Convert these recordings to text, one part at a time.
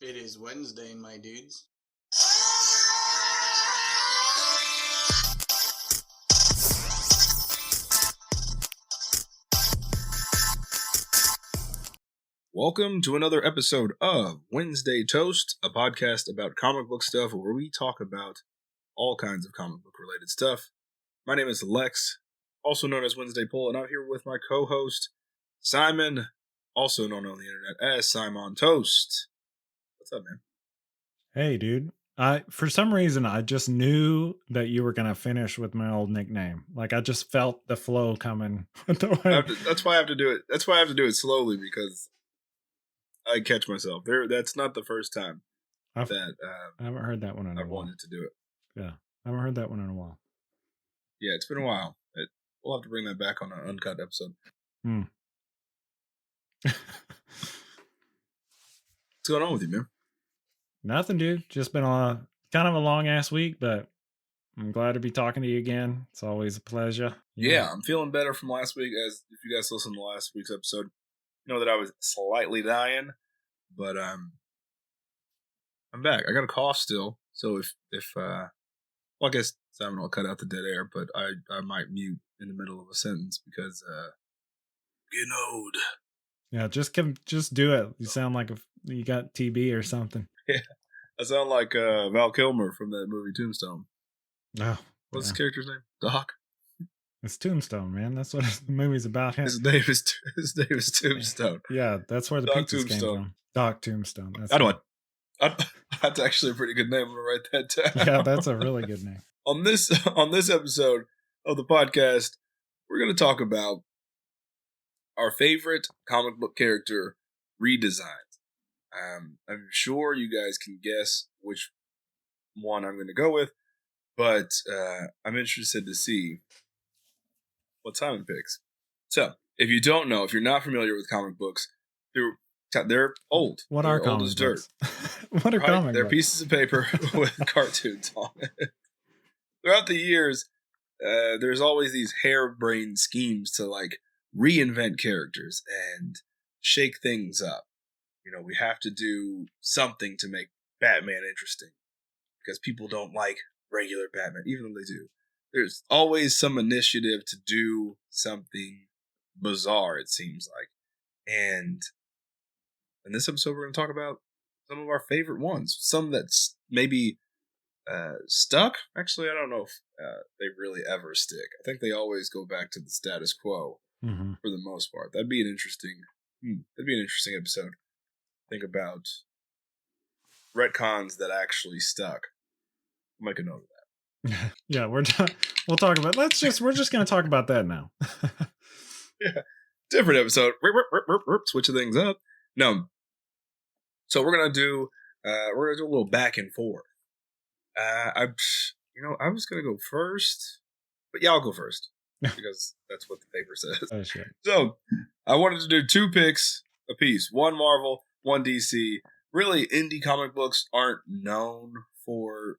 It is Wednesday, my dudes. Welcome to another episode of Wednesday Toast, a podcast about comic book stuff where we talk about all kinds of comic book related stuff. My name is Lex, also known as Wednesday Pull, and I'm here with my co-host, Simon, also known on the internet as Simon Toast. What's up, man? Hey, dude. For some reason, I just knew that you were going to finish with my old nickname. Like, I just felt the flow coming. That's why I have to do it. That's why I have to do it slowly, because I catch myself. That's not the first time I haven't heard that one in a while. I've wanted to do it. Yeah, I haven't heard that one in a while. Yeah, it's been a while. We'll have to bring that back on an uncut episode. What's going on with you, man? Nothing, dude. Just been on kind of a long ass week, but I'm glad to be talking to you again. It's always a pleasure. Yeah, I'm feeling better from last week. As if you guys listened to last week's episode, you know that I was slightly dying, but I'm back. I got a cough still, so if well, I guess Simon will cut out the dead air, but I might mute in the middle of a sentence because getting old. Yeah, just do it. You sound like you got TB or something. Yeah, I sound like Val Kilmer from that movie Tombstone. Oh, what's the character's name? Doc. It's Tombstone, man. That's what the movie's about. His name is Tombstone. Yeah, that's where the pizzas came from. Doc Tombstone. That's actually a pretty good name. I'm gonna write that down. Yeah, that's a really good name. On this episode of the podcast, we're gonna talk about our favorite comic book character redesigns. I'm sure you guys can guess which one I'm going to go with, but I'm interested to see what Simon picks. So, if you don't know, if you're not familiar with comic books, they're old. What are old as dirt? What are comic books? They're pieces of paper with cartoons on it. Throughout the years, there's always these harebrained schemes to like reinvent characters and shake things up. You know, we have to do something to make Batman interesting because people don't like regular Batman, even though they do. There's always some initiative to do something bizarre, it seems like. And in this episode, we're going to talk about some of our favorite ones. Some that's maybe stuck. Actually, I don't know if they really ever stick. I think they always go back to the status quo for the most part. That'd be an interesting episode. Think about retcons that actually stuck. I'll make a note of that. Yeah, we'll talk about. We're just going to talk about that now. Yeah, different episode. Switching things up. No, so we're gonna do a little back and forth. I was gonna go first, but yeah, I'll go first because that's what the paper says. Oh, shit. So I wanted to do 2 picks a piece, one Marvel, one DC. Really, indie comic books aren't known for,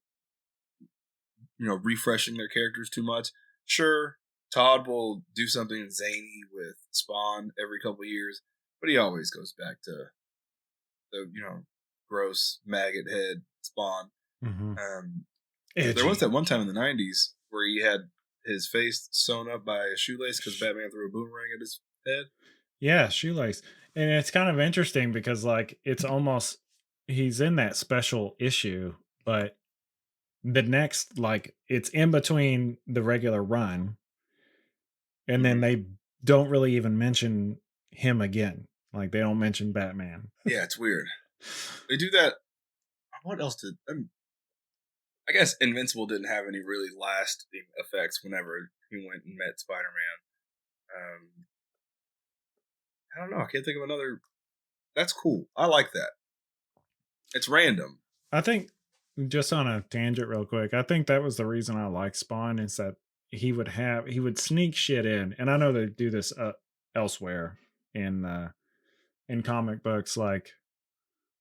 refreshing their characters too much. Sure, Todd will do something zany with Spawn every couple years, but he always goes back to the, gross maggot head Spawn. Mm-hmm. There was that one time in the 90s where he had his face sewn up by a shoelace because Batman threw a boomerang at his head. Yeah, shoelace. And it's kind of interesting because, like, it's almost, he's in that special issue, but the next, like, it's in between the regular run, and then they don't really even mention him again. Like, they don't mention Batman. Yeah, it's weird. They do that. What else did... I guess Invincible didn't have any really lasting effects whenever he went and met Spider-Man. I don't know. I can't think of another. That's cool. I like that. It's random. I think, just on a tangent real quick, I think that was the reason I like Spawn, is that he would sneak shit in. And I know they do this elsewhere in comic books. Like,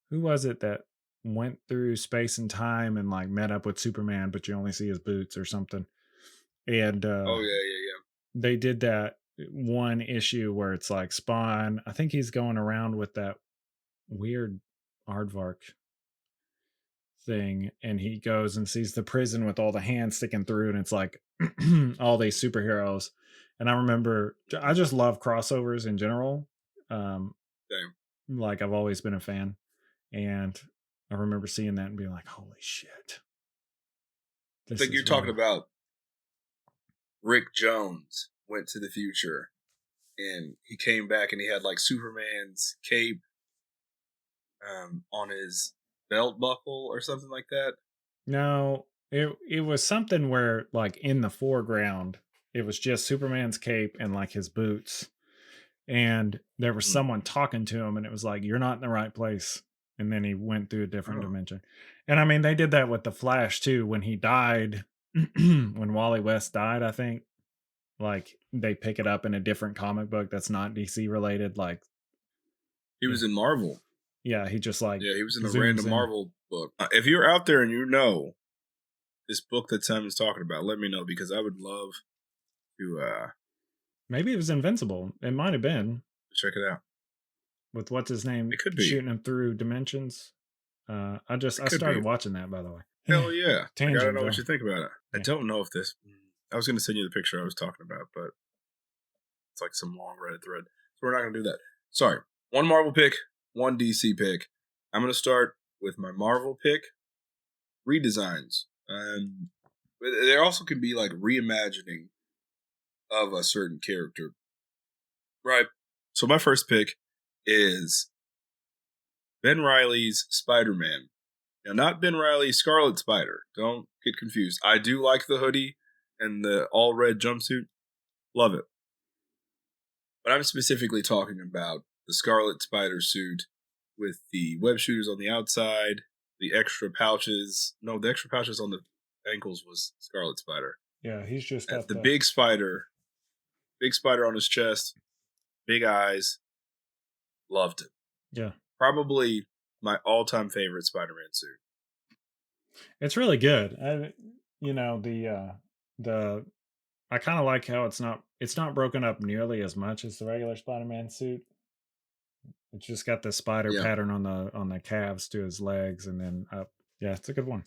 who was it that went through space and time and like met up with Superman, but you only see his boots or something? And yeah. They did that one issue where it's like Spawn, I think he's going around with that weird aardvark thing, and he goes and sees the prison with all the hands sticking through, and it's like all these superheroes. And I remember, I just love crossovers in general. Um, Damn. like I've always been a fan, and I remember seeing that and being like, "Holy shit!" I think you're talking about Rick Jones went to the future, and he came back and he had like Superman's cape on his belt buckle or something like that. No, it was something where like in the foreground, it was just Superman's cape and like his boots, and there was someone talking to him, and it was like, "You're not in the right place." And then he went through a different dimension. And I mean, they did that with the Flash too when he died. When Wally West died, I think, like they pick it up in a different comic book that's not DC related. Like he was in Marvel. Yeah, he just like he was in a random Marvel book. If you're out there and you know this book that Simon's talking about, let me know, because I would love to. Maybe it was Invincible. It might have been. Check it out. With what's his name? It could be shooting him through dimensions. I started watching that, by the way. Hell yeah! Tangent, I gotta know what you think about it. Yeah. I don't know if this. I was going to send you the picture I was talking about, but it's like some long Reddit thread, so we're not going to do that. Sorry. One Marvel pick, one DC pick. I'm going to start with my Marvel pick, redesigns. There also can be like reimagining of a certain character, right? So my first pick is Ben Reilly's Spider-Man. Now, not Ben Reilly's Scarlet Spider. Don't get confused. I do like the hoodie and the all-red jumpsuit. Love it. But I'm specifically talking about the Scarlet Spider suit with the web shooters on the outside, the extra pouches. No, the extra pouches on the ankles was Scarlet Spider. Yeah, he's just got the big spider on his chest, big eyes. Loved it. Yeah. Probably my all-time favorite Spider-Man suit. It's really good. I kind of like how it's not broken up nearly as much as the regular Spider-Man suit. It's just got the spider pattern on the calves to his legs and then up. Yeah, it's a good one.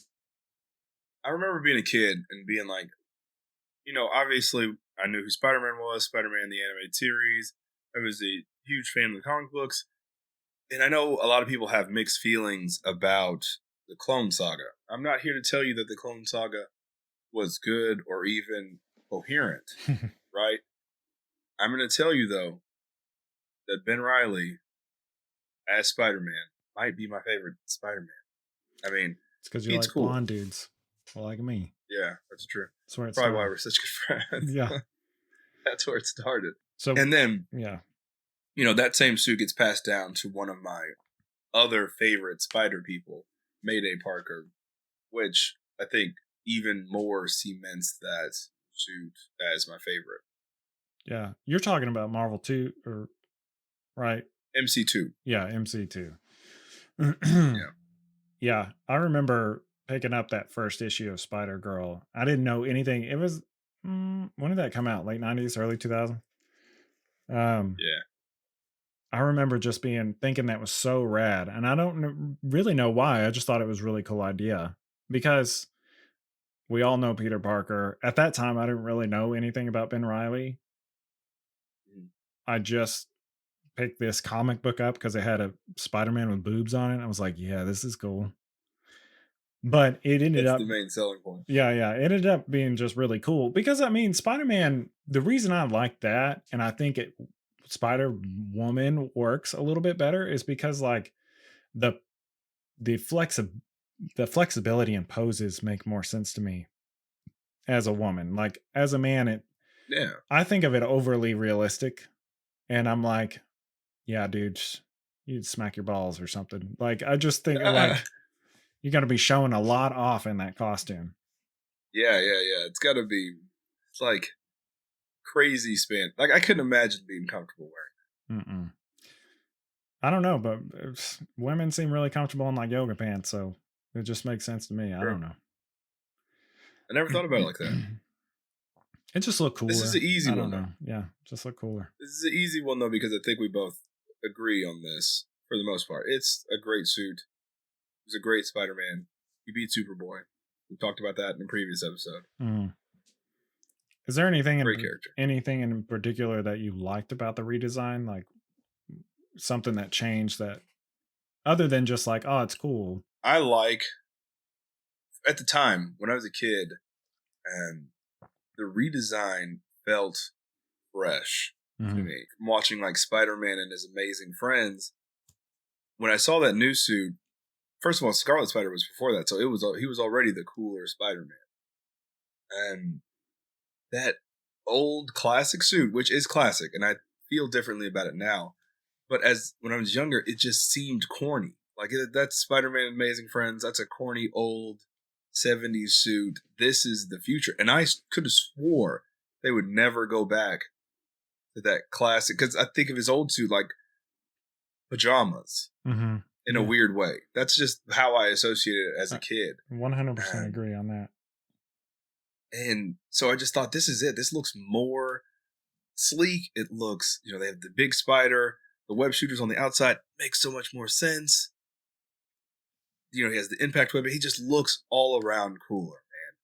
I remember being a kid and being like, obviously I knew who Spider-Man was, Spider-Man the animated series. I was a huge fan of the comic books. And I know a lot of people have mixed feelings about the Clone Saga. I'm not here to tell you that the Clone Saga was good or even coherent, right? I'm going to tell you, though, that Ben Reilly as Spider-Man might be my favorite Spider-Man. I mean, it's because you like blonde dudes, like me. Yeah, that's true. That's where it's probably why we're such good friends. Yeah, that's where it started. So, and then, yeah, that same suit gets passed down to one of my other favorite Spider people, Mayday Parker, which I think even more cements that suit as my favorite. Yeah, you're talking about Marvel 2, or right? MC2. Yeah, MC2. Yeah. Yeah, I remember picking up that first issue of Spider-Girl. I didn't know anything. It was when did that come out? Late 90s, early 2000s? Yeah. I remember just thinking that was so rad, and I don't really know why. I just thought it was a really cool idea because we all know Peter Parker. At that time, I didn't really know anything about Ben Reilly. I just picked this comic book up because it had a Spider-Man with boobs on it. I was like, yeah, this is cool. But it ended up the main selling point. Yeah, it ended up being just really cool because I mean, Spider-Man, the reason I like that, and I think Spider-Woman works a little bit better, is because like the flexibility in poses make more sense to me as a woman. Like as a man, I think of it overly realistic, and I'm like, yeah, dude, you'd smack your balls or something. Like I just think like you're gonna be showing a lot off in that costume. Yeah. It's got to be like crazy span. Like I couldn't imagine being comfortable wearing it. I don't know, but women seem really comfortable in like yoga pants, so it just makes sense to me. I don't know. I never thought about it like that. It just looked cooler. This is an easy one, though. Yeah, just look cooler. This is an easy one, though, because I think we both agree on this for the most part. It's a great suit. He's a great Spider-Man. He beat Superboy. We talked about that in a previous episode. Mm. Is there anything Great character. anything in particular that you liked about the redesign? Like something that changed that other than just like, oh, it's cool. I like, at the time when I was a kid, the redesign felt fresh to me. From watching like Spider-Man and His Amazing Friends, when I saw that new suit, first of all, Scarlet Spider was before that, so he was already the cooler Spider-Man. And that old classic suit, which is classic, and I feel differently about it now, but when I was younger, it just seemed corny. Like, that's Spider-Man Amazing Friends, that's a corny old 70s suit. This is the future. And I could have swore they would never go back to that classic, because I think of his old suit like pajamas in a weird way. That's just how I associated it as a kid. 100% agree on that. And so I just thought, this is it. This looks more sleek. It looks, they have the big spider, the web shooters on the outside. Makes so much more sense. He has the impact web. He just looks all around cooler, man.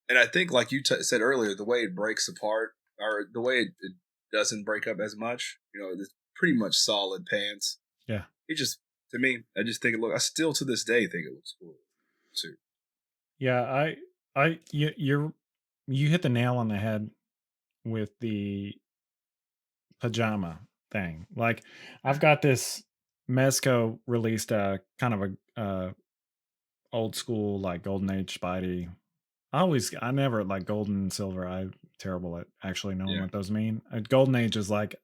And I think, like you said earlier, the way it breaks apart, or the way it doesn't break up as much, it's pretty much solid pants. Yeah. It just, to me, I just think I still to this day think it looks cool. Suit. Yeah, you hit the nail on the head with the pajama thing. Like, I've got this Mezco released kind of a old school like Golden Age Spidey. I never like gold and silver. I'm terrible at actually knowing what those mean. Golden Age is like,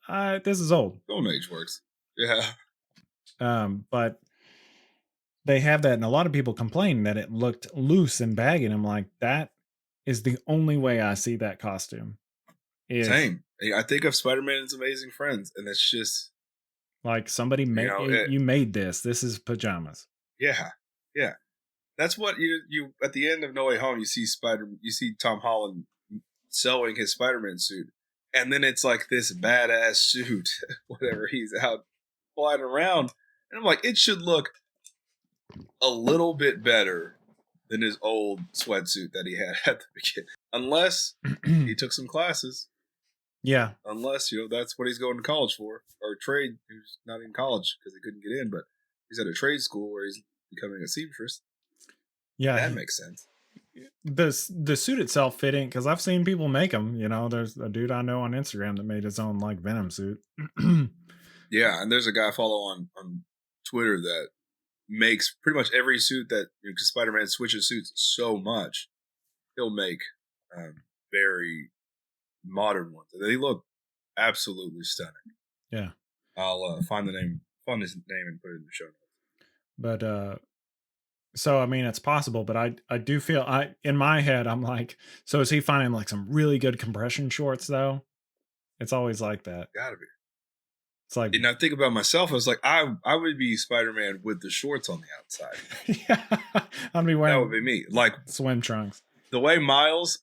this is old. Golden Age works. Yeah. But they have that, and a lot of people complain that it looked loose and baggy. And I'm like, that is the only way I see that costume. Same. I think of Spider-Man's Amazing Friends, and it's just like somebody made you made this. This is pajamas. Yeah, yeah. That's what you at the end of No Way Home. You see Tom Holland sewing his Spider-Man suit, and then it's like this badass suit, whatever he's out flying around, and I'm like, it should look a little bit better than his old sweatsuit that he had at the beginning, unless he took some classes. Yeah. Unless, that's what he's going to college for, or trade. He's not in college because he couldn't get in, but he's at a trade school where he's becoming a seamstress. Yeah. That makes sense. The suit itself fitting, because I've seen people make them. There's a dude I know on Instagram that made his own like Venom suit. Yeah, and there's a guy I follow on Twitter that makes pretty much every suit that, because Spider-Man switches suits so much, he'll make very modern ones. They look absolutely stunning. Yeah. I'll find his name and put it in the show notes. But so I mean, it's possible, but I do feel in my head I'm like, so is he finding like some really good compression shorts though? It's always like that. Gotta be. It's like, and I think about myself, I was like, I would be Spider-Man with the shorts on the outside. Yeah, I'd be wearing, that would be me, like swim trunks. The way Miles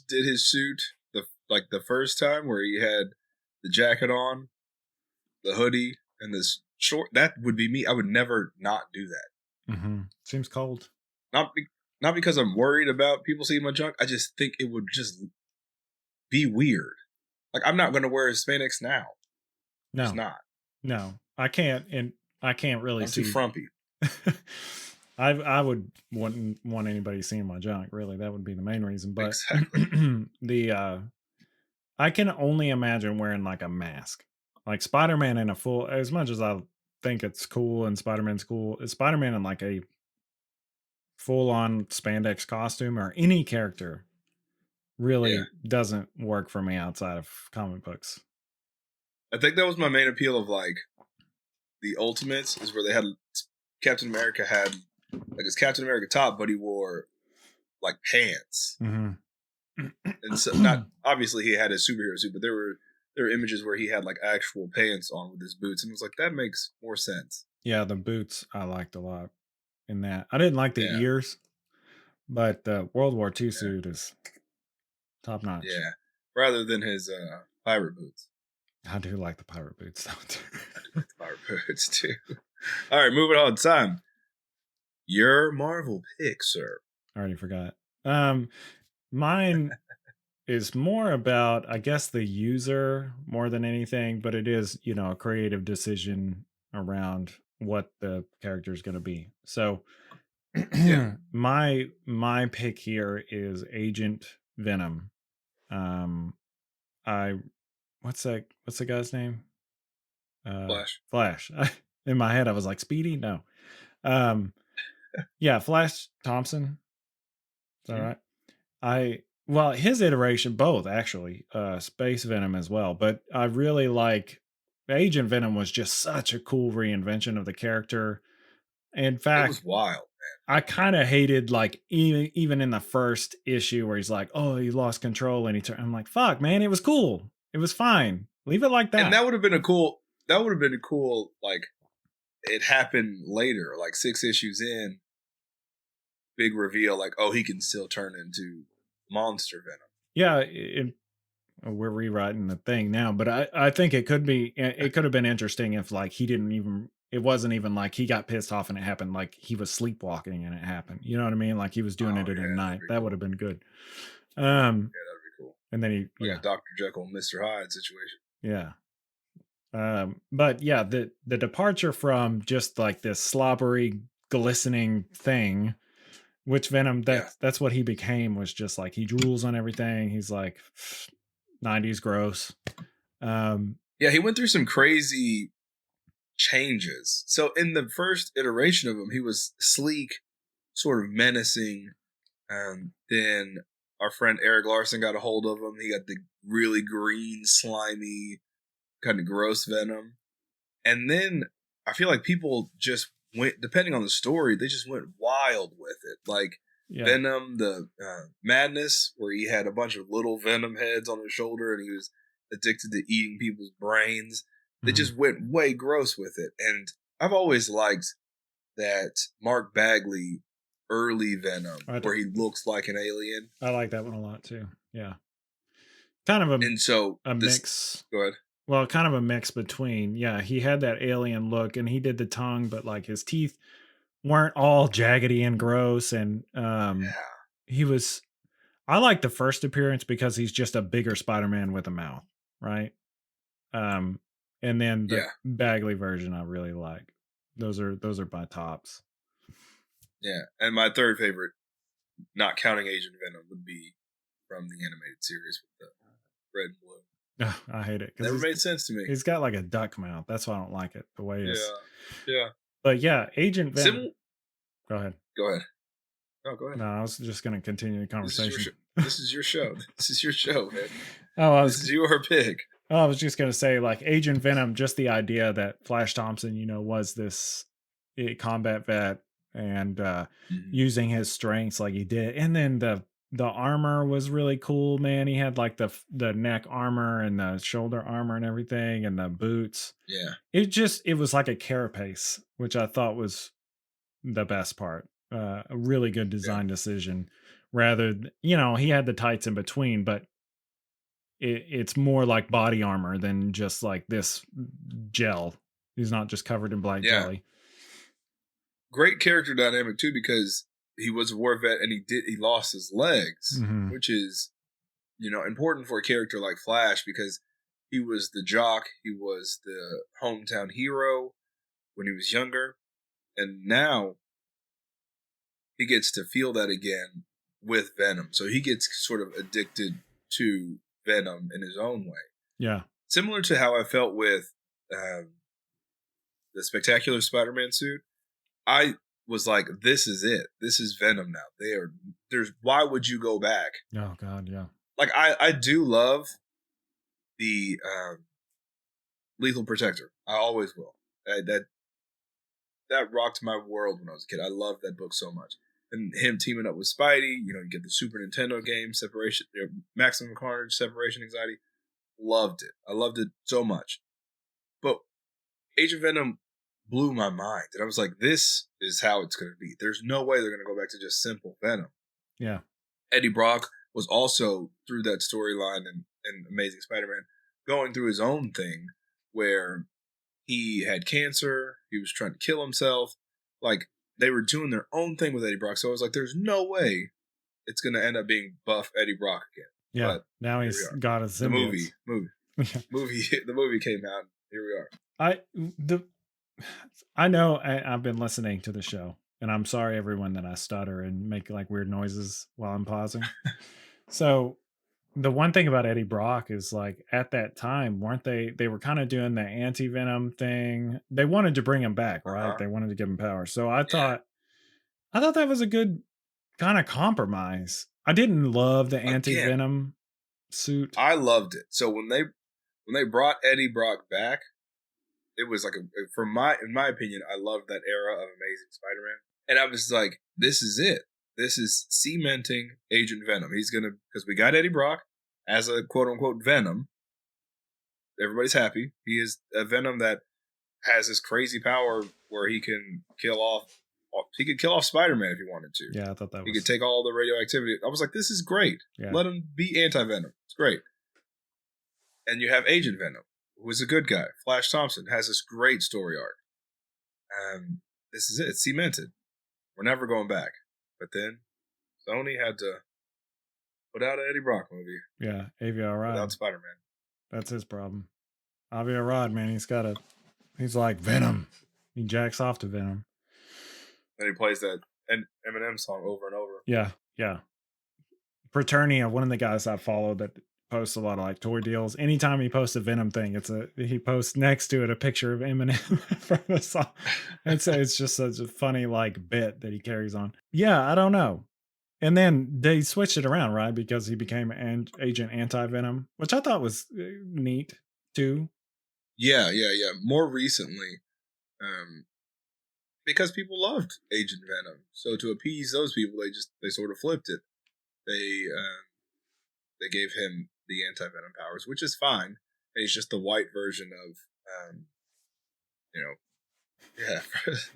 did his suit the first time, where he had the jacket on, the hoodie, and this short, that would be me. I would never not do that. Seems cold. Not because I'm worried about people seeing my junk. I just think it would just be weird. Like, I'm not going to wear spandex now. No, it's not. No, I can't, and I can't really I'm see. too frumpy. I wouldn't want anybody seeing my junk. Really, that would be the main reason. But exactly. I can only imagine wearing like a mask, like Spider-Man in a full. As much as I think it's cool and Spider-Man's cool, is Spider-Man in like a full-on spandex costume, or any character really doesn't work for me outside of comic books. I think that was my main appeal of like the Ultimates, is where they had Captain America had like his Captain America top, but he wore like pants. And so, not obviously he had his superhero suit, but there were images where he had like actual pants on with his boots, and it was like, that makes more sense. Yeah, the boots I liked a lot in that. I didn't like the ears, but the World War II suit is top notch. Yeah, rather than his pirate boots. I do like the pirate boots though too. I do like the pirate boots too. All right, moving on. Time. Your Marvel pick, sir. I already forgot. Mine is more about, I guess, the user more than anything, but it is, a creative decision around what the character is going to be. So Yeah. my pick here is Agent Venom. Um, I what's the guy's name? Flash. Flash. In my head, I was like Speedy. No. Um, yeah, Flash Thompson. Is that Mhm. right? Well, his iteration, both actually, Space Venom as well. But I really like Agent Venom was just such a cool reinvention of the character. In It fact, was wild. I kind of hated like even in the first issue where he's like, "Oh, he lost control," and I'm like, "Fuck, man, it was cool. It was fine. Leave it like And that." that would have been a cool. That would have been a cool. Like it happened later, like 6 issues in. Big reveal, like he can still turn into monster Venom. Yeah, we're rewriting the thing now, but I think it could have been interesting if like he didn't even it wasn't even like he got pissed off and it happened, like he was sleepwalking and it happened. You know what I mean? Like he was doing Oh it in the yeah, that'd night. be That would cool. have been good. Yeah, that'd be cool. And then Like a Dr. Jekyll and Mr. Hyde situation. yeah. But yeah, the departure from just like this slobbery, glistening thing, which Venom Yeah. that's what he became, was just like he drools on everything. He's like 90s gross. Yeah, he went through some crazy changes. So in the first iteration of him, he was sleek, sort of menacing. Then our friend Eric Larson got a hold of him. He got the really green, slimy, kind of gross Venom. And then I feel like people just went, depending on the story, they just went wild with it. Like yeah. Venom, the Madness, where he had a bunch of little Venom heads on his shoulder and he was addicted to eating people's brains. They just went way gross with it. And I've always liked that Mark Bagley early Venom, where he looks like an alien. I like that one a lot too. Yeah. Kind of And so a mix. Go ahead. Well, kind of a mix between, yeah, he had that alien look and he did the tongue, but like his teeth weren't all jaggedy and gross. And he was, I like the first appearance because he's just a bigger Spider-Man with a mouth, right? And then the Bagley version I really like. Those are my tops. Yeah, and my third favorite, not counting Agent Venom, would be from the animated series with the red and blue. I hate it. Never made sense to me. He's got like a duck mouth. That's why I don't like it. The way it's. Yeah. But yeah, Agent Venom. Go ahead. No, go ahead. No, I was just going to continue the conversation. This is your show. This is your show, man. This is your pick. I was just going to say, like, Agent Venom, just the idea that Flash Thompson, was this combat vet and using his strengths like he did. And then the armor was really cool, man. He had like the neck armor and the shoulder armor and everything and the boots. Yeah. It was like a carapace, which I thought was the best part. A really good design decision. Rather, he had the tights in between, but it's more like body armor than just like this gel. He's not just covered in black jelly. Great character dynamic too, because he was a war vet and he lost his legs, which is, important for a character like Flash because he was the jock, he was the hometown hero when he was younger, and now he gets to feel that again with Venom. So he gets sort of addicted to Venom in his own way. Yeah. Similar to how I felt with the Spectacular Spider-Man suit. I was like, this is it. This is Venom now. Why would you go back? Oh God, yeah. Like I do love the Lethal Protector. I always will. That rocked my world when I was a kid. I loved that book so much. And him teaming up with Spidey, you get the Super Nintendo game, Separation, Maximum Carnage, Separation Anxiety. Loved it. I loved it so much. But Agent Venom blew my mind. And I was like, this is how it's going to be. There's no way they're going to go back to just simple Venom. Yeah. Eddie Brock was also, through that storyline and Amazing Spider-Man, going through his own thing where he had cancer. He was trying to kill himself. Like, they were doing their own thing with Eddie Brock. So I was like, there's no way it's going to end up being buff Eddie Brock again. Yeah. But now here he's we are. got his The symbiotes. the movie came out. Here we are. I know I've been listening to the show, and I'm sorry everyone that I stutter and make like weird noises while I'm pausing. So the one thing about Eddie Brock is like at that time, weren't they were kind of doing the anti-venom thing. They wanted to bring him back, right? Uh-huh. They wanted to give him power. So I thought that was a good kind of compromise. I didn't love the anti-venom suit. I loved it. So when they brought Eddie Brock back, it was like in my opinion, I loved that era of Amazing Spider-Man. And I was like, this is it. This is cementing Agent Venom. He's gonna, because we got Eddie Brock as a quote unquote Venom. Everybody's happy. He is a Venom that has this crazy power where he can kill off. He could kill off Spider-Man if he wanted to. Yeah, I thought that he could take all the radioactivity. I was like, this is great. Yeah. Let him be anti-Venom. It's great. And you have Agent Venom, who is a good guy. Flash Thompson has this great story arc. This is it. It's cemented. We're never going back. But then Sony had to put out an Eddie Brock movie. Yeah, Avi Arad. Without Spider-Man. That's his problem. Avi Arad, man, he's like Venom. He jacks off to Venom. And he plays that Eminem song over and over. Yeah, yeah. Preternia, one of the guys I follow that posts a lot of like toy deals. Anytime he posts a Venom thing, he posts next to it a picture of Eminem from the song. It's just such a funny like bit that he carries on. Yeah, I don't know. And then they switched it around, right? Because he became Agent Anti-Venom, which I thought was neat too. Yeah. More recently, because people loved Agent Venom, so to appease those people, they sort of flipped it. They gave him the anti-venom powers, which is fine. And he's just the white version of, yeah.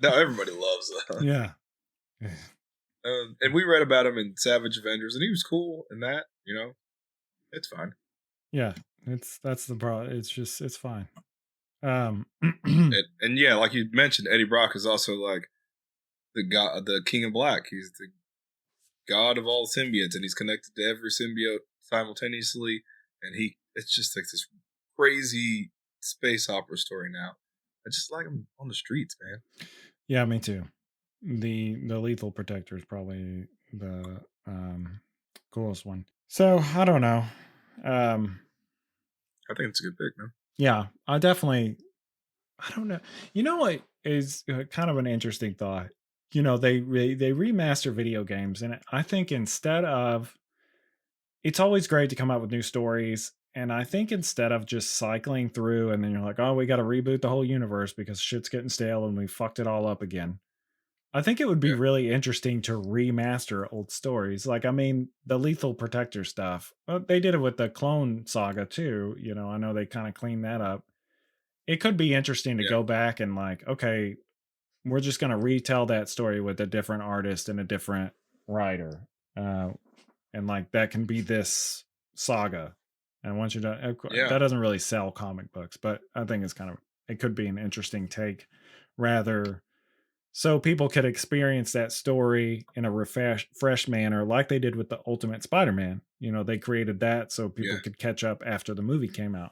No, everybody loves yeah. And we read about him in Savage Avengers, and he was cool in that. It's fine. Yeah, that's the problem. It's fine. And yeah, like you mentioned, Eddie Brock is also like the god, the King of Black. He's the god of all symbiotes, and he's connected to every symbiote simultaneously. And it's just like this crazy space opera story now. I just like him on the streets, man. Yeah, me too. The Lethal Protector is probably the coolest one. So I don't know. I think it's a good pick, man. Yeah, I don't know. You know what is kind of an interesting thought? They remaster video games, and I think instead of, it's always great to come out with new stories, and I think instead of just cycling through and then you're like, oh, we got to reboot the whole universe because shit's getting stale and we fucked it all up again. I think it would be really interesting to remaster old stories. Like, I mean, the Lethal Protector stuff, they did it with the Clone Saga too. I know they kind of cleaned that up. It could be interesting to go back and like, okay, we're just going to retell that story with a different artist and a different writer. And like, that can be this saga. And once you're done, that doesn't really sell comic books, but I think it could be an interesting take rather, so people could experience that story in a fresh manner, like they did with the Ultimate Spider-Man. They created that so people could catch up after the movie came out.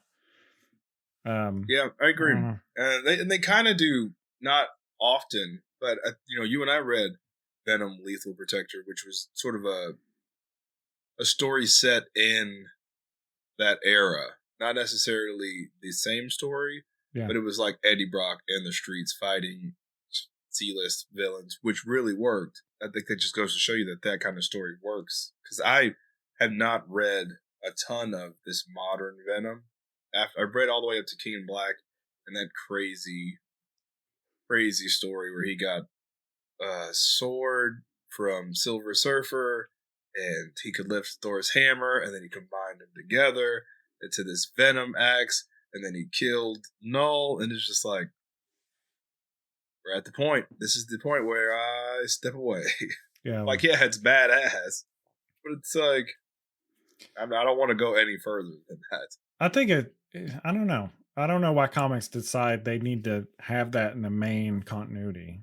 Yeah, I agree. They kind of do, not often, but you and I read Venom Lethal Protector, which was sort of a story set in that era. Not necessarily the same story, but it was like Eddie Brock in the streets fighting C-list villains, which really worked. I think that just goes to show you that kind of story works. Because I have not read a ton of this modern Venom. I've read all the way up to King in Black and that crazy story where he got a sword from Silver Surfer and he could lift Thor's hammer, and then he combined them together into this Venom axe, and then he killed Null, and it's just like, we're at the point. This is the point where I step away. Yeah. Like, yeah, it's badass, but it's like, I don't want to go any further than that. I think I don't know. I don't know why comics decide they need to have that in the main continuity.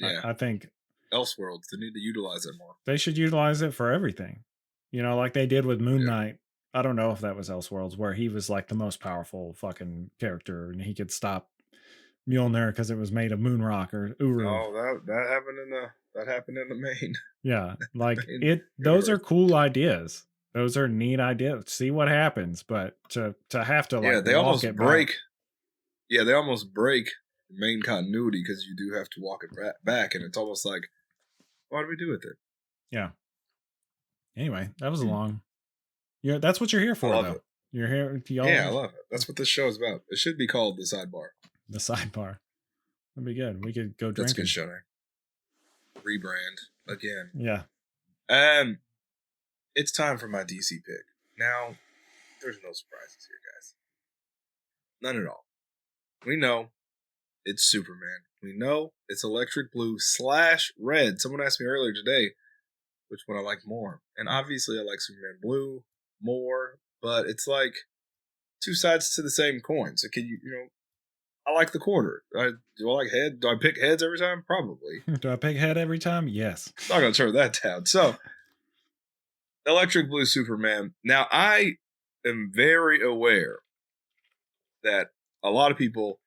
Yeah. I think Elseworlds, they need to utilize it more. they should utilize it for everything. Like they did with Moon Yeah. Knight. I don't know if that was Elseworlds, where he was like the most powerful fucking character and he could stop Mjolnir because it was made of moon rock or Uru. Oh, that happened in the main. Yeah, like In those are universe. cool ideas. Those are neat ideas. See what happens, but to have to like they walk almost it break. back. Yeah, they almost break the main continuity because you do have to walk it back, and it's almost like, what do we do with it? Yeah. Anyway, that was a long. Yeah, that's what you're here for, I love though. it. You're here. Yeah, I love it. That's what this show is about. It should be called The Sidebar. The sidebar. That'd be good. We could go That's a drinking. good show name. Rebrand again. Yeah. It's time for my DC pick. Now, there's no surprises here, guys. None at all. We know it's Superman. We know it's electric blue / red. Someone asked me earlier today which one I like more. And obviously I like Superman blue more, but it's like two sides to the same coin. So can I like the quarter. Do I like head? Do I pick heads every time? Probably. Do I pick head every time? Yes. Not going to turn that down. So, electric blue Superman. Now, I am very aware that a lot of people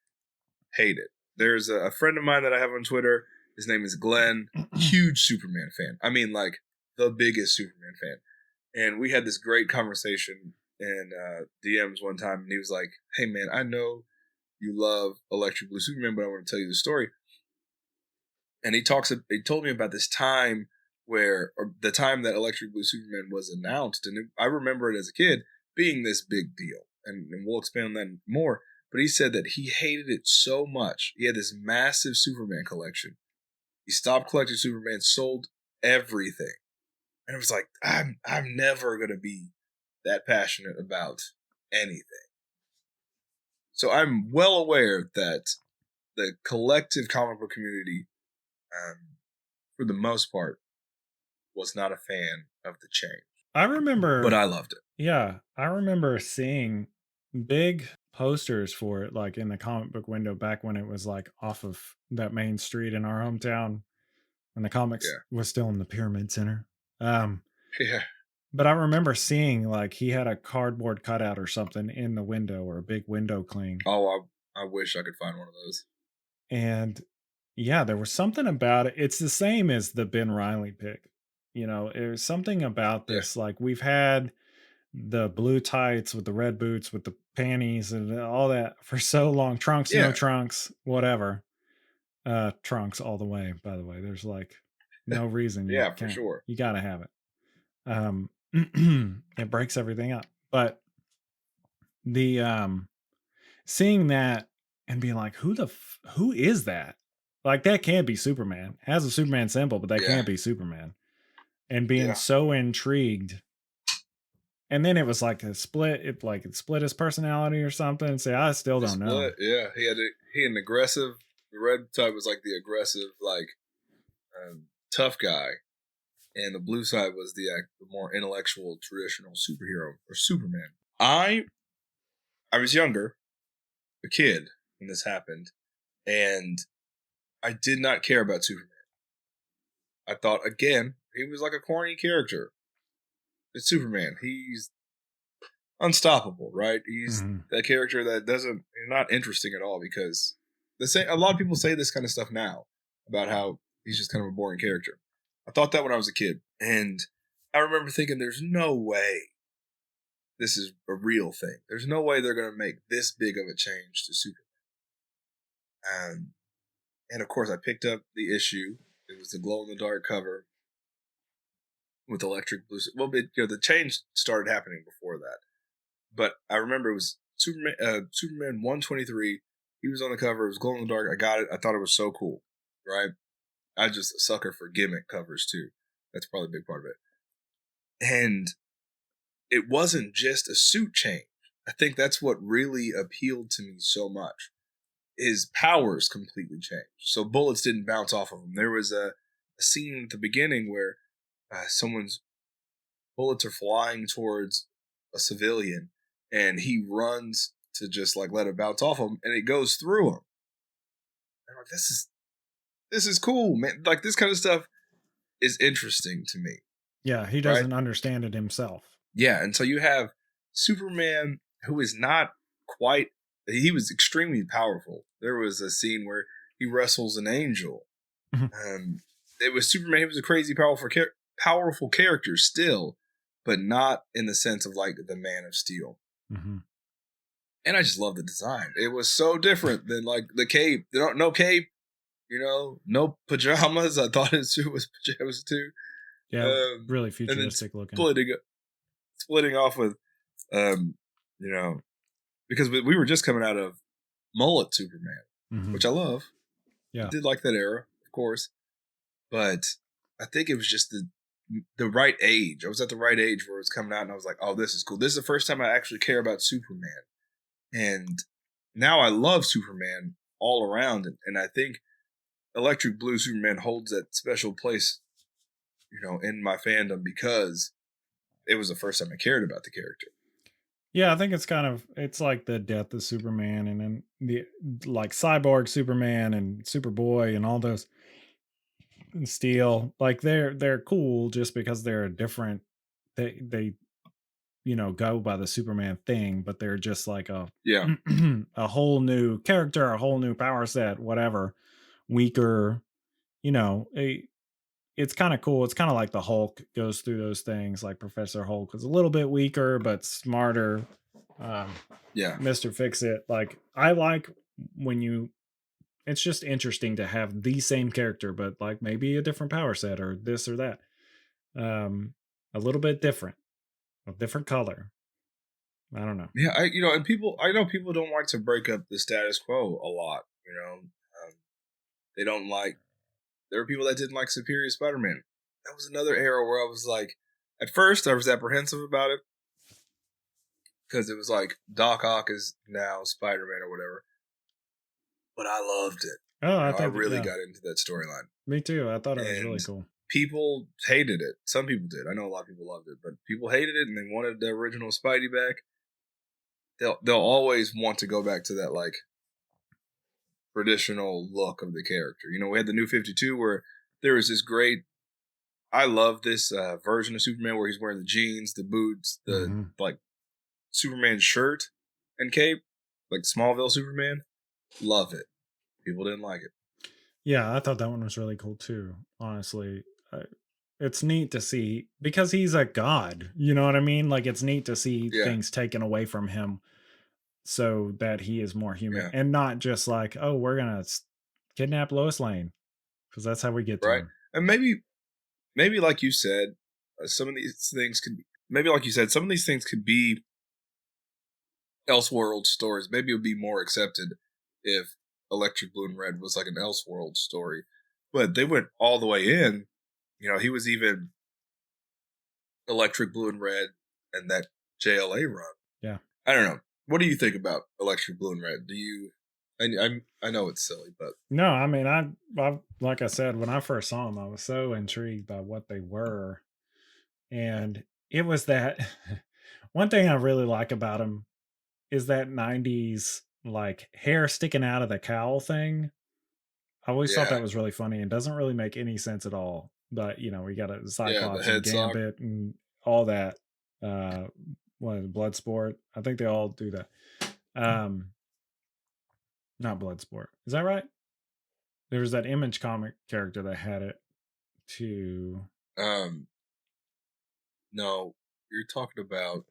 hate it. There's a friend of mine that I have on Twitter. His name is Glenn. Huge Superman fan. I mean, like, the biggest Superman fan. And we had this great conversation in DMs one time, and he was like, hey, man, I know you love Electric Blue Superman, but I want to tell you the story. And he told me about this time or the time that Electric Blue Superman was announced. And I remember it as a kid being this big deal. And we'll expand on that more. But he said that he hated it so much. He had this massive Superman collection. He stopped collecting Superman, sold everything. And it was like, I'm never going to be that passionate about anything. So I'm well aware that the collective comic book community, for the most part, was not a fan of the change. I remember. But I loved it. Yeah. I remember seeing big posters for it, like in the comic book window back when it was like off of that main street in our hometown when the comics was still in the Pyramid Center. Yeah. But I remember seeing like he had a cardboard cutout or something in the window or a big window cling. Oh, I wish I could find one of those. And yeah, there was something about it. It's the same as the Ben Reilly pick. It was something about this. Like we've had the blue tights with the red boots with the panties and all that for so long. Trunks, no trunks, whatever. Trunks all the way, by the way. There's like no reason. For sure. You got to have it. It breaks everything up. But the seeing that and being like, who is that? Like that can't be Superman. It has a Superman symbol, but that can't be Superman. And being so intrigued. And then it was like a split. It split his personality or something. Say, I still don't know. Yeah, he had an aggressive. The red side was like the aggressive, like tough guy, and the blue side was the more intellectual, traditional superhero or Superman. I was younger, a kid when this happened, and I did not care about Superman. I thought, again, he was like a corny character. It's Superman. He's unstoppable, right? He's that character that not interesting at all because a lot of people say this kind of stuff now about how he's just kind of a boring character. I thought that when I was a kid. And I remember thinking, there's no way this is a real thing. There's no way they're going to make this big of a change to Superman. And of course, I picked up the issue. It was the glow-in-the-dark cover with electric blue. Well, the change started happening before that. But I remember it was Superman 123. He was on the cover. It was glow-in-the-dark. I got it. I thought it was so cool, right? I'm just a sucker for gimmick covers, too. That's probably a big part of it. And it wasn't just a suit change. I think that's what really appealed to me so much. His powers completely changed. So bullets didn't bounce off of him. There was a scene at the beginning where someone's bullets are flying towards a civilian, and he runs to just like let it bounce off him, and it goes through him. And I'm like, this this is cool, man. Like this kind of stuff is interesting to me. Yeah, he doesn't understand it himself. Yeah, and so you have Superman, who is not quite. He was extremely powerful. There was a scene where he wrestles an angel. It was Superman. He was a crazy powerful character still, but not in the sense of like the Man of Steel. Mm-hmm. And I just love the design. It was so different than like the cape. No cape, no pajamas. I thought his suit was pajamas too. Yeah, really futuristic looking. Splitting off with, because we were just coming out of mullet Superman, which I love. Yeah, I did like that era, of course, but I think it was just the right age. I was at the right age where it was coming out, and I was like, "Oh, this is cool. This is the first time I actually care about Superman." And now I love Superman all around, and I think Electric Blue Superman holds that special place, in my fandom because it was the first time I cared about the character. Yeah, I think it's like the death of Superman, and then the like Cyborg Superman and Superboy and all those, and Steel. Like they're cool just because they're a different. They go by the Superman thing, but they're just like a a whole new character, a whole new power set, whatever. Weaker, it's kind of cool. It's kind of like the Hulk goes through those things. Like Professor Hulk is a little bit weaker but smarter. Mr. Fix-It. Like I like when it's just interesting to have the same character, but like maybe a different power set or this or that. A little bit different, a different color. I don't know. Yeah, I know people don't like to break up the status quo a lot. They don't like. There were people that didn't like Superior Spider-Man. That was another era where I was like, at first I was apprehensive about it because it was like Doc Ock is now Spider-Man or whatever. But I loved it. Oh, I really got into that storyline. Me too. I thought it was really cool. People hated it. Some people did. I know a lot of people loved it, but people hated it and they wanted the original Spidey back. They'll always want to go back to that like traditional look of the character. We had the New 52 where there was this great. I love this version of Superman where he's wearing the jeans, the boots, the like Superman shirt and cape, like Smallville Superman. Love it. People didn't like it. Yeah, I thought that one was really cool too. Honestly, it's neat to see because he's a god. You know what I mean? Like it's neat to see things taken away from him so that he is more human and not just like, oh, we're gonna kidnap Lois Lane because that's how we get to him. And maybe like you said, some of these things could be Elseworld stories. Maybe it would be more accepted if Electric Blue and Red was like an Elseworld story, but they went all the way in. He was even Electric Blue and Red and that JLA run. Yeah, I don't know. What do you think about Electric Blue and Red? Do you? I know it's silly, but no. I mean, I like I said when I first saw them, I was so intrigued by what they were, and it was that one thing I really like about them is that 90s like hair sticking out of the cowl thing. I always thought that was really funny and doesn't really make any sense at all. But we got a Cyclops and Gambit and all that. What is it, Bloodsport? I think they all do that. Not Bloodsport. Is that right? There was that Image comic character that had it too. No, you're talking about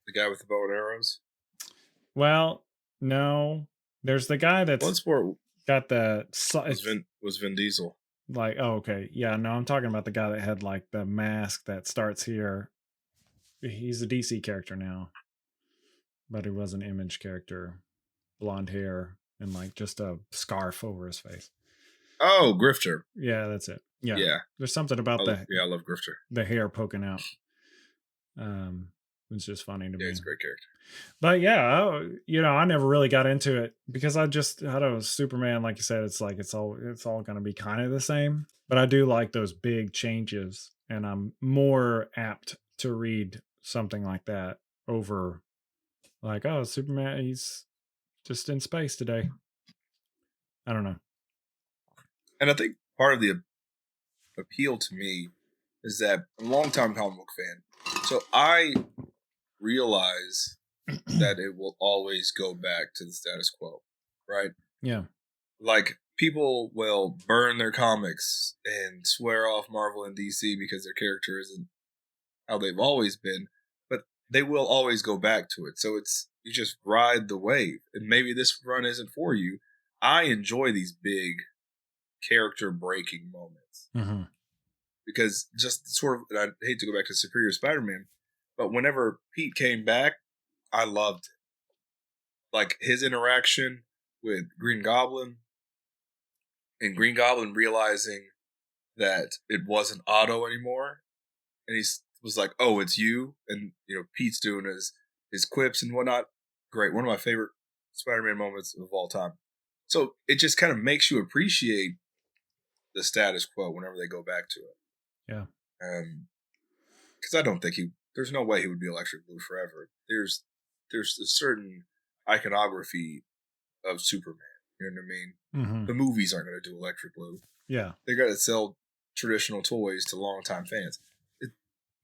the guy with the bow and arrows. Well, no. There's the guy that's Bloodsport got the was Vin Diesel. Like, oh, okay. Yeah, no, I'm talking about the guy that had like the mask that starts here. He's a DC character now. But he was an Image character. Blonde hair and like just a scarf over his face. Oh, Grifter. Yeah, that's it. Yeah. There's something about that. Yeah, I love Grifter. The hair poking out. It's just funny to me. Yeah, he's a great character. But yeah, I never really got into it because I don't know, Superman, like you said, it's like it's all going to be kind of the same. But I do like those big changes, and I'm more apt to read something like that over like, oh, Superman, he's just in space today. I don't know. And I think part of the appeal to me is that I'm a longtime comic book fan. So I realize that it will always go back to the status quo, right? Yeah. Like, people will burn their comics and swear off Marvel and DC because their character isn't how they've always been, but they will always go back to it. So it's, you just ride the wave. And maybe this run isn't for you. I enjoy these big character breaking moments Mm-hmm. because just sort of, and I hate to go back to Superior Spider-Man, but whenever Pete came back, I loved it. Like his interaction with Green Goblin, and Green Goblin realizing that it wasn't Otto anymore, and he was like, "Oh, it's you," and Pete's doing his quips and whatnot. Great, one of my favorite Spider-Man moments of all time. So it just kind of makes you appreciate the status quo whenever they go back to it. Yeah. Because I don't think there's no way he would be Electric Blue forever. There's a certain iconography of Superman. You know what I mean? Mm-hmm. The movies aren't going to do Electric Blue. Yeah. They got to sell traditional toys to longtime fans.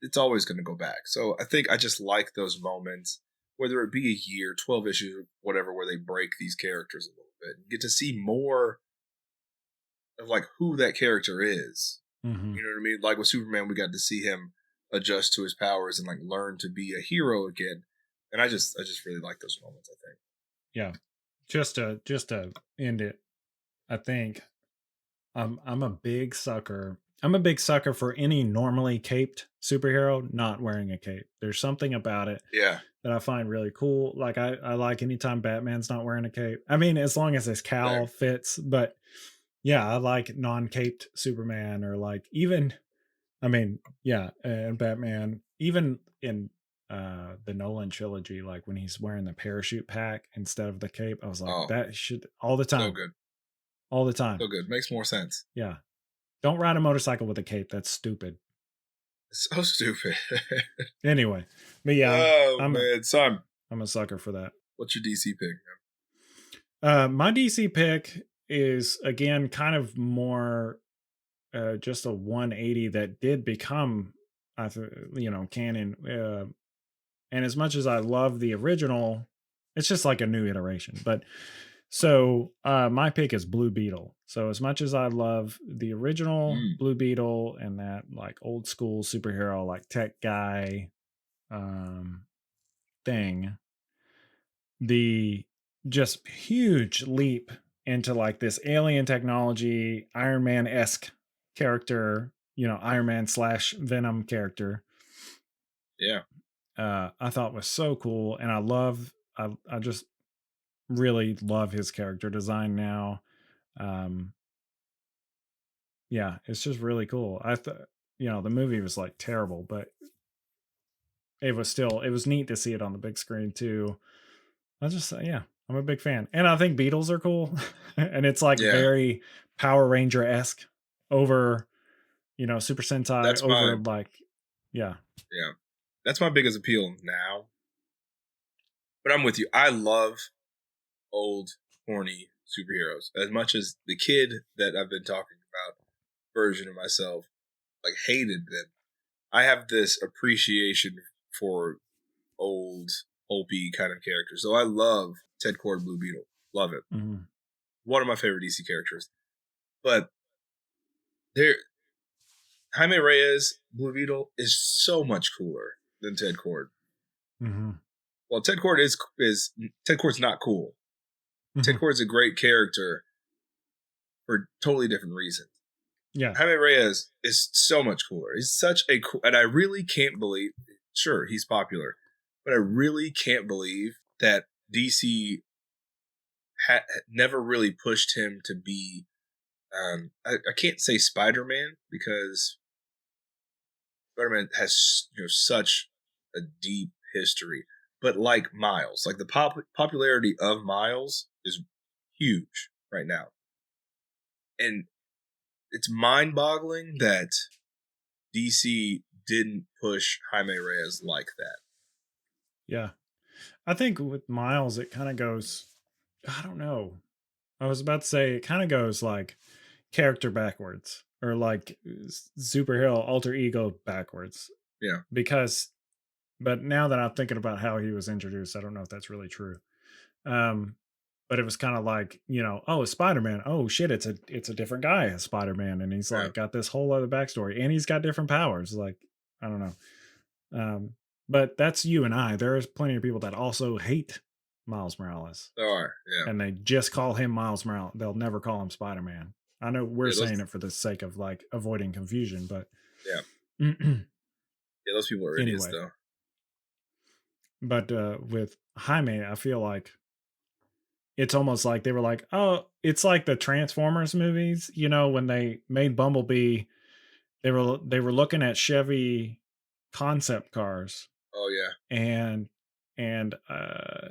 It's always going to go back. So I think I just like those moments, whether it be a year, 12 issues, whatever, where they break these characters a little bit and get to see more of like who that character is. Mm-hmm. You know what I mean? Like with Superman, we got to see him adjust to his powers and like learn to be a hero again. And I just really like those moments, I think. Yeah. Just to end it, I think I'm a big sucker. I'm a big sucker for any normally caped superhero not wearing a cape. There's something about it Yeah. that I find really cool. Like I like anytime Batman's not wearing a cape. I mean, as long as his cowl fits, but yeah, I like non-caped Superman, or like even, I mean, yeah, and Batman, even in the Nolan trilogy, like when he's wearing the parachute pack instead of the cape, I was like, that should all the time. So good. All the time. So good. Makes more sense. Yeah. Don't ride a motorcycle with a cape. That's stupid. So stupid. Anyway, but yeah, I'm a sucker for that. What's your DC pick, man? My DC pick is again kind of more just a 180 that did become, canon. And as much as I love the original, it's just like a new iteration. But so my pick is Blue Beetle. So as much as I love the original Blue Beetle and that like old school superhero, like tech guy thing, the just huge leap into like this alien technology, Iron Man-esque character, Iron Man / Venom character. Yeah. I thought was so cool. And I just really love his character design now. Yeah, it's just really cool. I thought, the movie was like terrible, but it was neat to see it on the big screen too. I'm a big fan. And I think Beetles are cool. And it's like very Power Ranger-esque over, Super Sentai yeah. Yeah. That's my biggest appeal now. But I'm with you. I love old, corny superheroes. As much as the kid that I've been talking about version of myself, like, hated them, I have this appreciation for old, pulpy kind of characters. So I love Ted Kord Blue Beetle. Love it. Mm-hmm. One of my favorite DC characters. But Jaime Reyes Blue Beetle is so much cooler than Ted Kord. Mm-hmm. Well, Ted Kord's not cool. Mm-hmm. Ted Kord's a great character for totally different reasons. Yeah. Jaime Reyes is so much cooler. He's such a cool, and I really can't believe, sure, he's popular, but I really can't believe that DC never really pushed him to be, I can't say Spider-Man because Spider-Man has such a deep history, but like Miles, like the popularity of Miles is huge right now. And it's mind-boggling that DC didn't push Jaime Reyes like that. Yeah. I think with Miles, it kind of goes, I don't know. I was about to say it kind of goes like, character backwards, or like superhero alter ego backwards. Yeah. Because, but now that I'm thinking about how he was introduced, I don't know if that's really true. But it was kind of like, oh, it's Spider-Man. Oh shit, it's a different guy as Spider-Man, and he's like got this whole other backstory, and he's got different powers. Like, I don't know. But that's you and I. There's plenty of people that also hate Miles Morales. There are, yeah. And they just call him Miles Morales. They'll never call him Spider-Man. I know we're saying it for the sake of like avoiding confusion, but yeah. Yeah, those people are idiots though. But with Jaime, I feel like it's almost like they were like, oh, it's like the Transformers movies, when they made Bumblebee, they were looking at Chevy concept cars. Oh yeah. And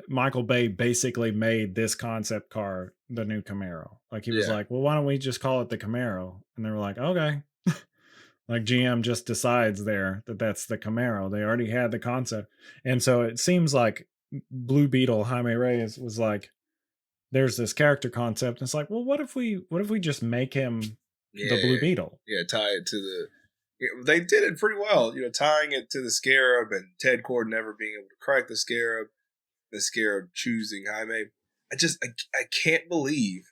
Michael Bay basically made this concept car the new Camaro. Like he was like, well, why don't we just call it the Camaro? And they were like, okay. Like GM just decides there that that's the Camaro. They already had the concept. And so it seems like Blue Beetle, Jaime Reyes, was like, there's this character concept. And it's like, well, what if we just make him the Blue Beetle? Yeah, tie it to the... They did it pretty well, tying it to the Scarab and Ted Cord never being able to crack the Scarab choosing Jaime. I can't believe,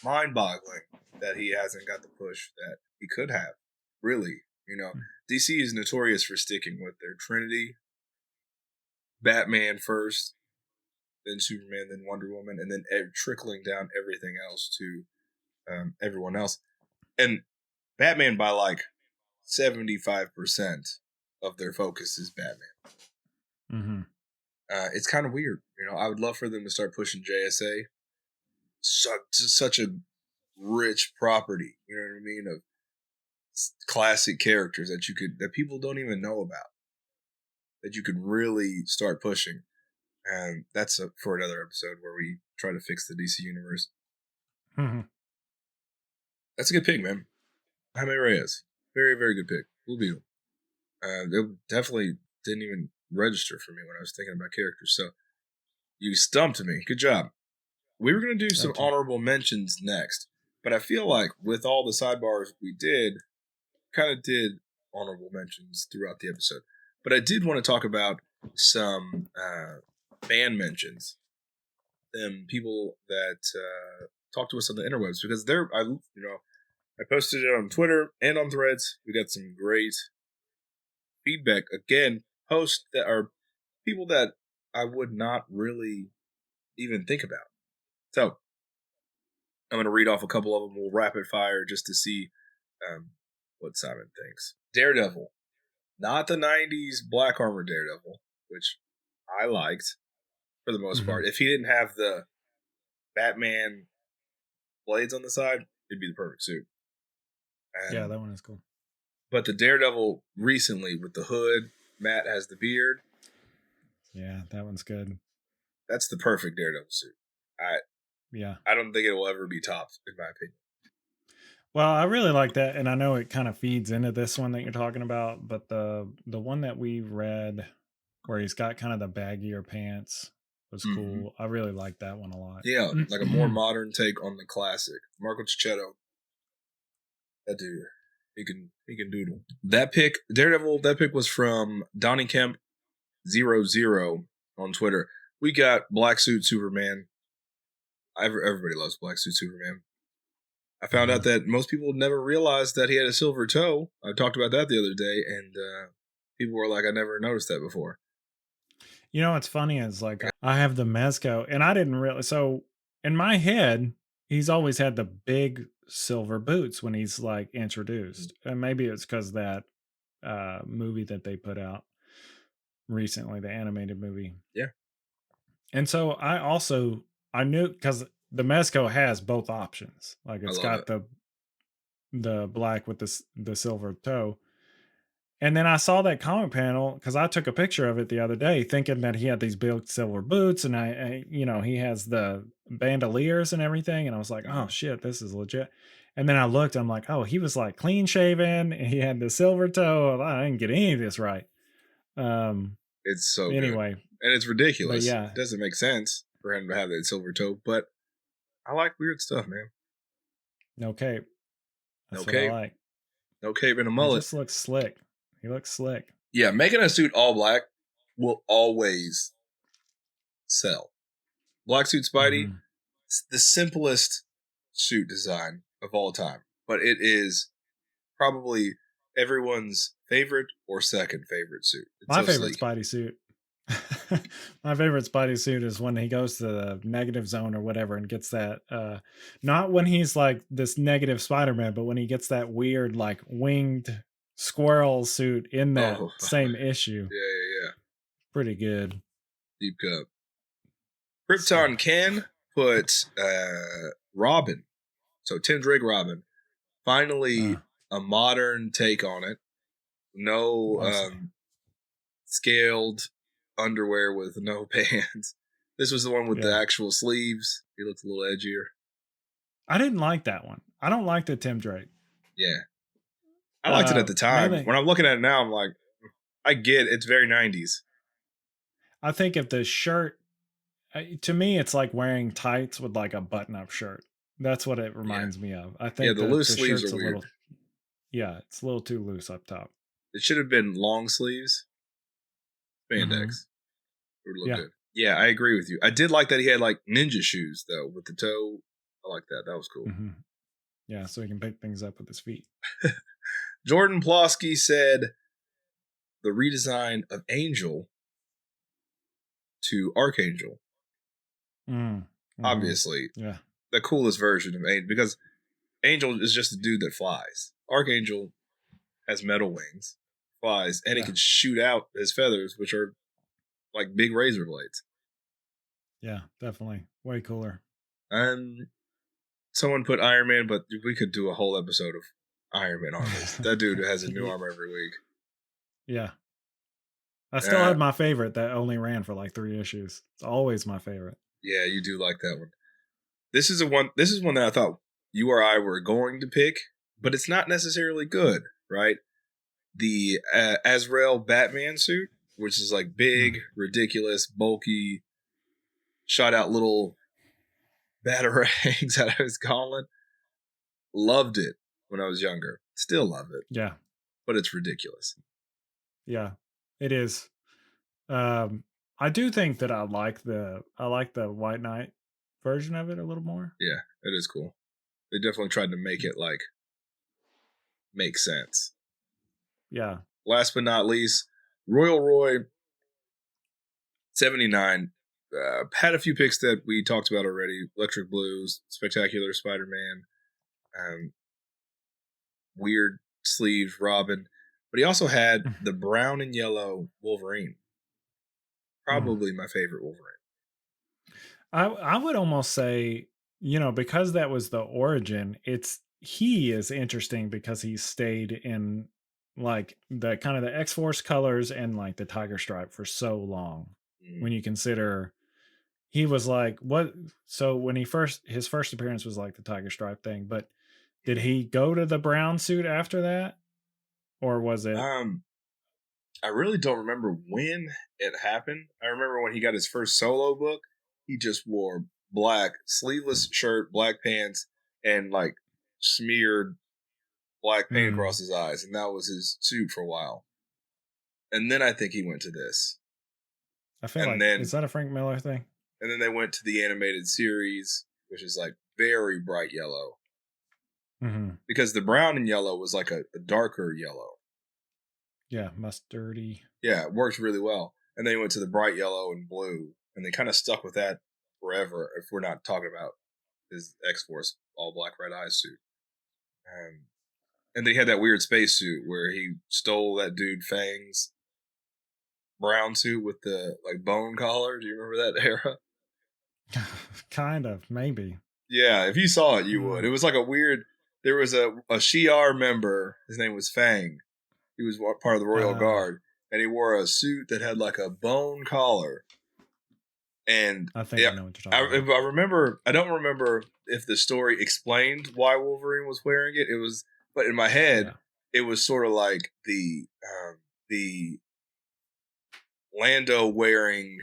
mind-boggling, that he hasn't got the push that he could have. Really, DC is notorious for sticking with their Trinity, Batman first, then Superman, then Wonder Woman, and then trickling down everything else to everyone else. And Batman, by like 75% of their focus is Batman. Mm-hmm. It's kind of weird. I would love for them to start pushing JSA. Such a rich property, you know what I mean, of classic characters that people don't even know about, that you could really start pushing. And that's for another episode where we try to fix the DC universe. Mm-hmm. That's a good pick, man. Jaime Reyes. Very, very good pick. Blue Beetle. It definitely didn't even register for me when I was thinking about characters. So you stumped me. Good job. We were going to do some honorable mentions next, but I feel like with all the sidebars we did, kind of did honorable mentions throughout the episode. But I did want to talk about some fan mentions, people that talk to us on the interwebs, because I posted it on Twitter and on Threads. We got some great feedback. Again, posts that are people that I would not really even think about. So I'm going to read off a couple of them. We'll rapid fire just to see what Simon thinks. Daredevil. Not the 90s Black Armor Daredevil, which I liked for the most part. If he didn't have the Batman blades on the side, it'd be the perfect suit. Yeah, that one is cool. But the Daredevil recently with the hood, Matt has the beard. Yeah, that one's good. That's the perfect Daredevil suit. I don't think it will ever be topped, in my opinion. Well, I really like that, and I know it kind of feeds into this one that you're talking about, but the one that we read where he's got kind of the baggier pants was cool. I really like that one a lot. Yeah, like a more modern take on the classic. Marco Cicchetto. That dude, he can doodle. That pick, Daredevil, that pick was from Donnie Kemp 00 on Twitter. We got Black Suit Superman. Everybody loves Black Suit Superman. I found out that most people never realized that he had a silver toe. I talked about that the other day, and people were like, I never noticed that before. What's funny is like I have the Mezco, and I didn't really. So in my head, he's always had the big silver boots when he's like introduced, and maybe it's because that movie that they put out recently, the animated movie. Yeah. And so I knew, because the Mezco has both options. Like it's got the black with the silver toe. And then I saw that comic panel because I took a picture of it the other day, thinking that he had these big silver boots, and he has the bandoliers and everything, and I was like, oh shit, this is legit. And then I looked, I'm like, oh, he was like clean shaven, and he had the silver toe. I didn't get any of this right. It's so anyway, good. And it's ridiculous. Yeah, it doesn't make sense for him to have that silver toe, but I like weird stuff, man. No cape. No That's what I cape. like. No cape and a He mullet. just looks slick. He looks slick. Yeah, making a suit all black will always sell. Black suit Spidey, Mhm. it's the simplest suit design of all time, but it is probably everyone's favorite or second favorite suit. It's My so favorite sleek. Spidey suit. My favorite Spidey suit is when he goes to the negative zone or whatever and gets that not when he's like this negative Spider-Man, but when he gets that weird like winged squirrel suit in that Oh, same issue. yeah. Pretty good. Deep cut. So, Krypton can put Robin. So Tim Drake Robin. Finally a modern take on it. No scaled underwear with no pants. This was the one with the yeah. actual sleeves. He looked a little edgier. I didn't like that one. I don't like the Tim Drake. Yeah. I liked it at the time. Mainly, When I'm looking at it now, I'm like, I get it's very 90s. I think if the shirt, to me, it's like wearing tights with like a button-up shirt. That's what it reminds me of. I Yeah, think the loose the sleeves shirt's are a weird. little, yeah, it's a little too loose up top. It should have been long sleeves, spandex. Mhm. It would look Yeah. good. Yeah, I agree with you. I did like that he had like ninja shoes though with the toe. I like that. That was cool. Mm-hmm. Yeah, so he can pick things up with his feet. Jordan Plosky said the redesign of Angel to Archangel. Mm-hmm. Obviously, Yeah. the coolest version of Angel because Angel is just a dude that flies. Archangel has metal wings, flies, and he Yeah. can shoot out his feathers, which are like big razor blades. Yeah, definitely. Way cooler. And someone put Iron Man, but we could do a whole episode of Iron Man armors. That dude has a new armor every week. Yeah. I still have my favorite that only ran for like 3 issues. It's always my favorite. Yeah, you do like that one. This is one that I thought you or I were going to pick, but it's not necessarily good, right? The Azrael Batman suit, which is like big, ridiculous, bulky, shot out little batarangs out of his gauntlet. Loved it when I was younger. Still love it. Yeah. But it's ridiculous. Yeah. It is. I do think that I like the White Knight version of it a little more. Yeah, it is cool. They definitely tried to make it like make sense. Yeah. Last but not least, Royal Roy 79 had a few picks that we talked about already. Electric Blues, Spectacular Spider-Man, weird sleeves Robin, but he also had the brown and yellow Wolverine. Probably my favorite Wolverine. I would almost say, because that was the origin, he is interesting because he stayed in like the kind of the X-Force colors and like the tiger stripe for so long. When you consider he was like what, so when his first appearance was like the tiger stripe thing, but did he go to the brown suit after that? Or was it I really don't remember when it happened. I remember when he got his first solo book, he just wore black sleeveless shirt, black pants, and like smeared black paint across his eyes, and that was his suit for a while. And then I think he went to this. I feel is that a Frank Miller thing? And then they went to the animated series, which is like very bright yellow. Because the brown and yellow was like a darker yellow. Yeah, mustardy. Yeah, it worked really well. And they went to the bright yellow and blue, and they kind of stuck with that forever. If we're not talking about his X-Force all black red eyes suit, and they had that weird space suit where he stole that dude Fang's brown suit with the like bone collar. Do you remember that era? Kind of, maybe. Yeah, if you saw it, you would. It was like a weird. There was a Shi'ar member. His name was Fang. He was part of the Royal Guard, and he wore a suit that had like a bone collar. And I think I know what you're talking about. I remember. I don't remember if the story explained why Wolverine was wearing it. It was, but in my head, it was sort of like the Lando wearing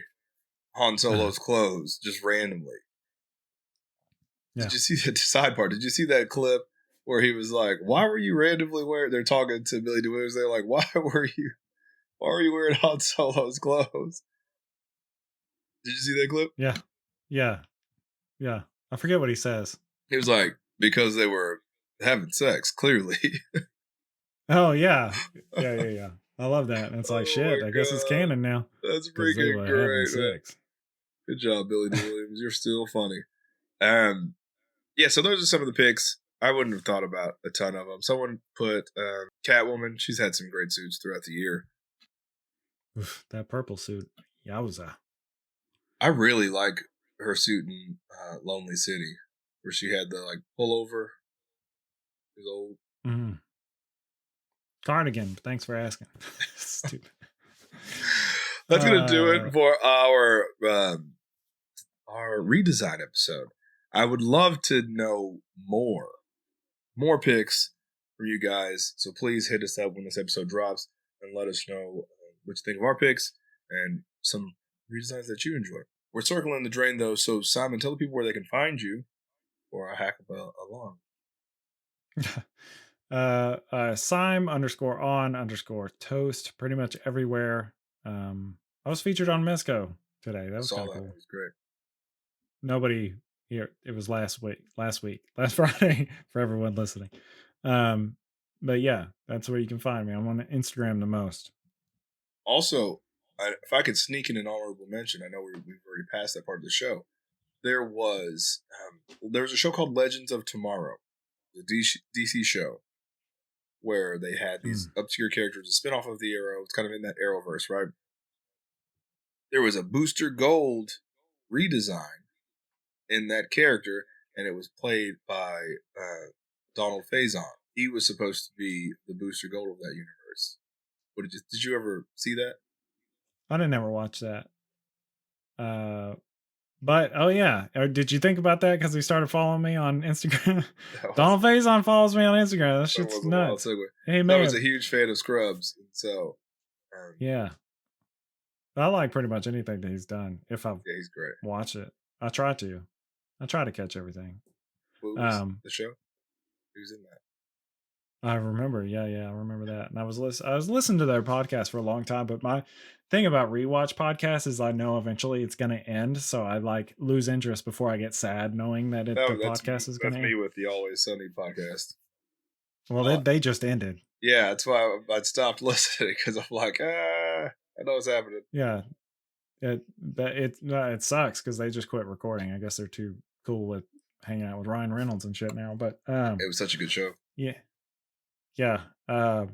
Han Solo's clothes just randomly. Yeah. Did you see the sidebar? Did you see that clip where he was like, "Why were you randomly wearing?" They're talking to Billy Dee Williams. They're like, "Why were you wearing Han Solo's clothes?" Did you see that clip? Yeah. Yeah. Yeah. I forget what he says. He was like, "Because they were having sex, clearly." Oh yeah. Yeah. I love that. And it's like, Oh my shit, I guess it's God. canon now. That's Because they freaking were having great, man. sex. Good job, Billy Dee Williams. You're still funny. Yeah, so those are some of the picks. I wouldn't have thought about a ton of them. Someone put Catwoman. She's had some great suits throughout the year. Oof, that purple suit. Yowza. I really like her suit in Lonely City, where she had the like pullover. It was old. Mm. Cardigan. Thanks for asking. Stupid. That's gonna do it for our redesign episode. I would love to know more picks from you guys. So please hit us up when this episode drops and let us know what you think of our picks and some redesigns that you enjoy. We're circling the drain though, so Simon, tell the people where they can find you or a hack along. Sime_on_toast pretty much everywhere. I was featured on Mesco today. That was Saw kind of that. cool. It was great. Nobody here. It was last Friday for everyone listening. But yeah, that's where you can find me. I'm on Instagram the most. Also, if I could sneak in an honorable mention, I know we've already passed that part of the show. There was a show called Legends of Tomorrow, the DC show, where they had these obscure characters, a spinoff of the Arrow. It's kind of in that Arrowverse, right? There was a Booster Gold redesign in that character, and it was played by Donald Faison. He was supposed to be the Booster Gold of that universe. What did you ever see that? I didn't ever watch that. But oh yeah, did you think about that? Because he started following me on Instagram. Donald Faison follows me on Instagram. That shit's nuts. Hey man, I was a huge fan of Scrubs, so yeah, I like pretty much anything that he's done. If I he's great. Watch it, I try to catch everything. What was the show? Who's in that? I remember, yeah, I remember that. And I was listening to their podcast for a long time, but my thing about rewatch podcasts is I know eventually it's going to end, so I like lose interest before I get sad knowing that the podcast is going to end. That's me with the Always Sunny podcast. Well, they just ended. Yeah, that's why I stopped listening because I'm like, I know what's happening. Yeah, it sucks because they just quit recording. I guess they're too cool with hanging out with Ryan Reynolds and shit now. But it was such a good show. Yeah. But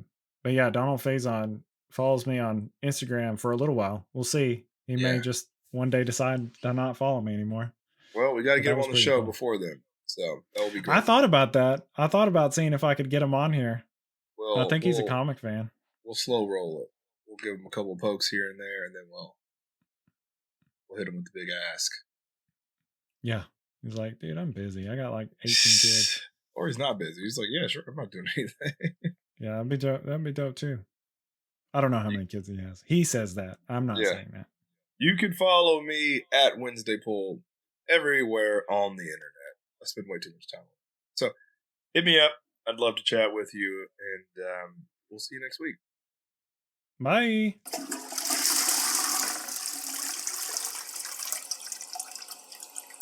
yeah, Donald Faison follows me on Instagram for a little while. We'll see. He may just one day decide to not follow me anymore. Well, we got to get him on the show before then. So that will be great. I thought about that. I thought about seeing if I could get him on here. Well, I think he's a comic fan. We'll slow roll it. We'll give him a couple of pokes here and there, and then we'll hit him with the big ask. Yeah. He's like, dude, I'm busy. I got like 18 kids. Or he's not busy. He's like, yeah, sure, I'm not doing anything. Yeah, that'd be dope too. I don't know how many kids he has. He says that. I'm not saying that. You can follow me at Wednesday Pool everywhere on the internet. I spend way too much time on it. So hit me up. I'd love to chat with you, and we'll see you next week. Bye.